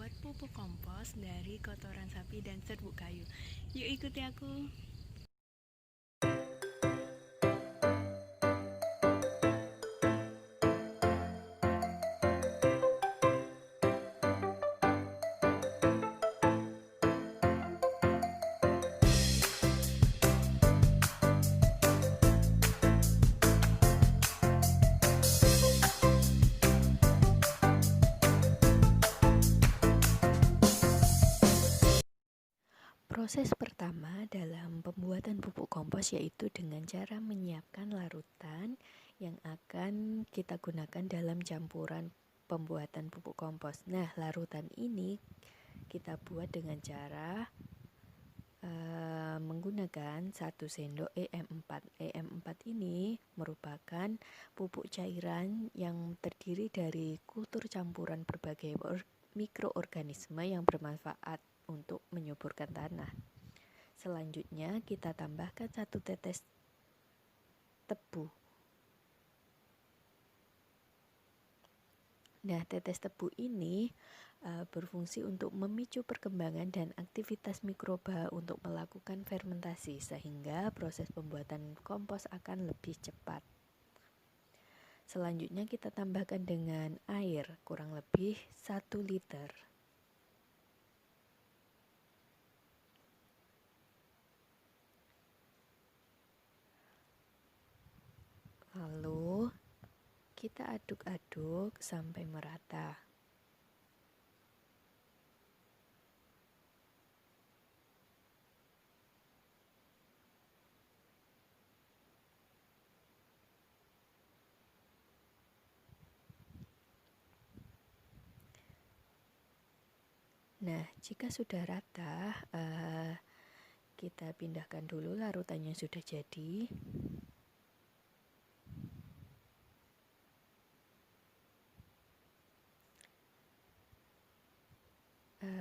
membuat pupuk kompos dari kotoran sapi dan serbuk kayu. Yuk ikuti aku. Proses pertama dalam pembuatan pupuk kompos yaitu dengan cara menyiapkan larutan yang akan kita gunakan dalam campuran pembuatan pupuk kompos. Nah, larutan ini kita buat dengan cara menggunakan 1 sendok EM4. EM4 ini merupakan pupuk cairan yang terdiri dari kultur campuran berbagai mikroorganisme yang bermanfaat untuk menyuburkan tanah. Selanjutnya kita tambahkan 1 tetes tebu. Nah, tetes tebu ini berfungsi untuk memicu perkembangan dan aktivitas mikroba untuk melakukan fermentasi sehingga proses pembuatan kompos akan lebih cepat. Selanjutnya kita tambahkan dengan air kurang lebih 1 liter. Lalu kita aduk-aduk sampai merata. Nah, jika sudah rata, kita pindahkan dulu larutannya sudah jadi.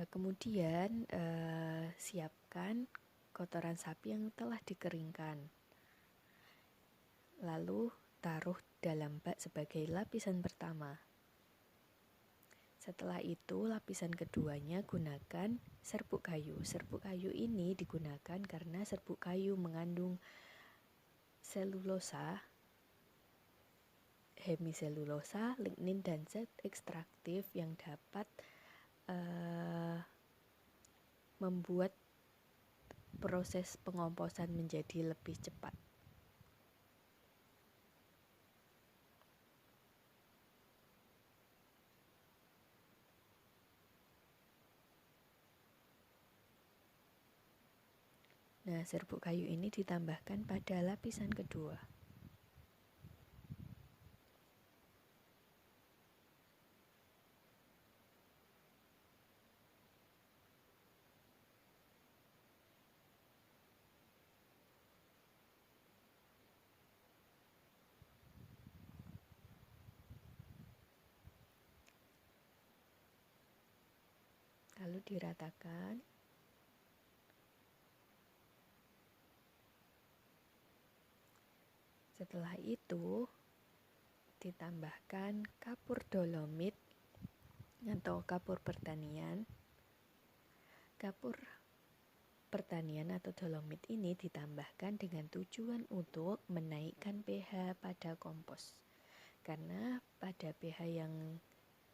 Kemudian siapkan kotoran sapi yang telah dikeringkan. Lalu taruh dalam bak sebagai lapisan pertama. Setelah itu lapisan keduanya gunakan serbuk kayu. Serbuk kayu ini digunakan karena serbuk kayu mengandung selulosa, hemiselulosa, lignin dan zat ekstraktif yang dapat membuat proses pengomposan menjadi lebih cepat. Nah, serbuk kayu ini ditambahkan pada lapisan kedua. Lalu diratakan. Setelah itu ditambahkan kapur dolomit atau kapur pertanian. Kapur pertanian atau dolomit ini ditambahkan dengan tujuan untuk menaikkan pH pada kompos. Karena pada pH yang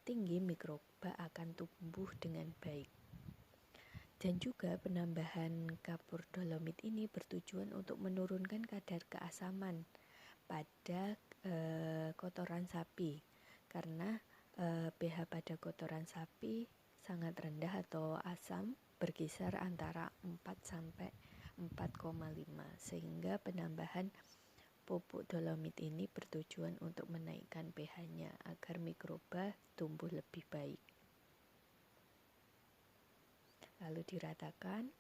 tinggi mikroba akan tumbuh dengan baik. Dan juga penambahan kapur dolomit ini bertujuan untuk menurunkan kadar keasaman pada kotoran sapi, karena pH pada kotoran sapi sangat rendah atau asam, berkisar antara 4 sampai 4,5, sehingga penambahan pupuk dolomit ini bertujuan untuk menaikkan pH-nya agar mikroba tumbuh lebih baik. Lalu diratakan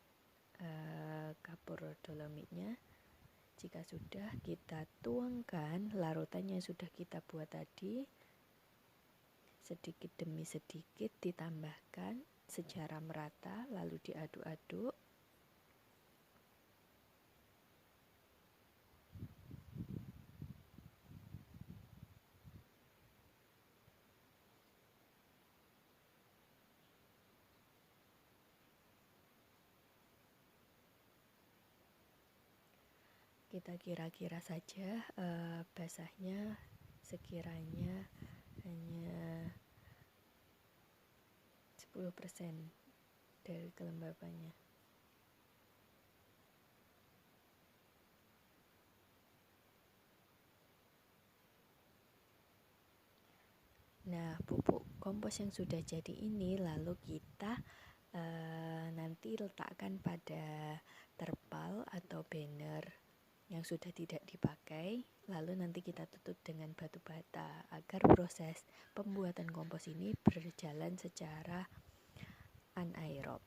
kapur dolomitnya. Jika sudah, kita tuangkan larutan yang sudah kita buat tadi. Sedikit demi sedikit ditambahkan secara merata, lalu diaduk-aduk. kita kira-kira saja basahnya sekiranya hanya 10% dari kelembabannya. Nah, pupuk kompos yang sudah jadi ini lalu kita nanti letakkan pada terpal atau banner yang sudah tidak dipakai, lalu nanti kita tutup dengan batu bata agar proses pembuatan kompos ini berjalan secara anaerob.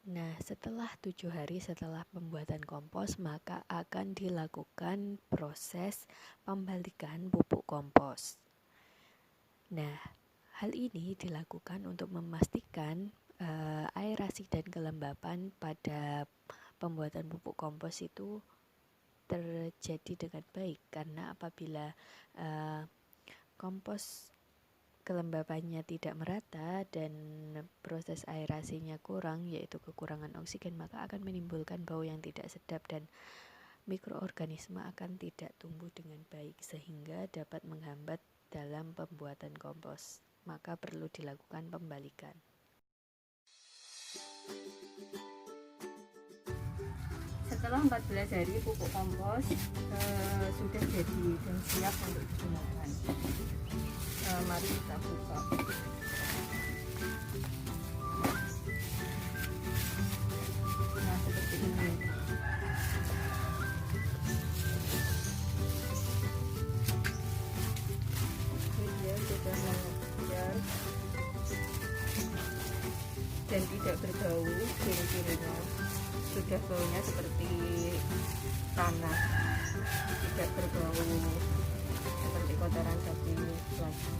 Nah, setelah 7 hari setelah pembuatan kompos, maka akan dilakukan proses pembalikan pupuk kompos. Nah, hal ini dilakukan untuk memastikan aerasi dan kelembapan pada pembuatan pupuk kompos itu terjadi dengan baik, karena apabila kompos kelembapannya tidak merata dan proses aerasinya kurang, yaitu kekurangan oksigen, maka akan menimbulkan bau yang tidak sedap dan mikroorganisme akan tidak tumbuh dengan baik sehingga dapat menghambat dalam pembuatan kompos. Maka perlu dilakukan pembalikan. Setelah 14 hari pupuk kompos sudah jadi dan siap untuk digunakan. Mari kita buka. Nah, seperti ini. Dia sudah mengejar dan tidak berbau kiri-kirinya. Sudah baunya seperti tanah, tidak berbau seperti kotoran sapi lagi.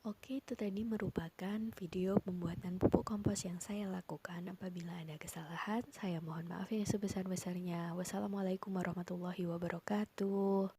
Oke, itu tadi merupakan video pembuatan pupuk kompos yang saya lakukan. Apabila ada kesalahan, saya mohon maaf yang sebesar-besarnya. Wassalamualaikum warahmatullahi wabarakatuh.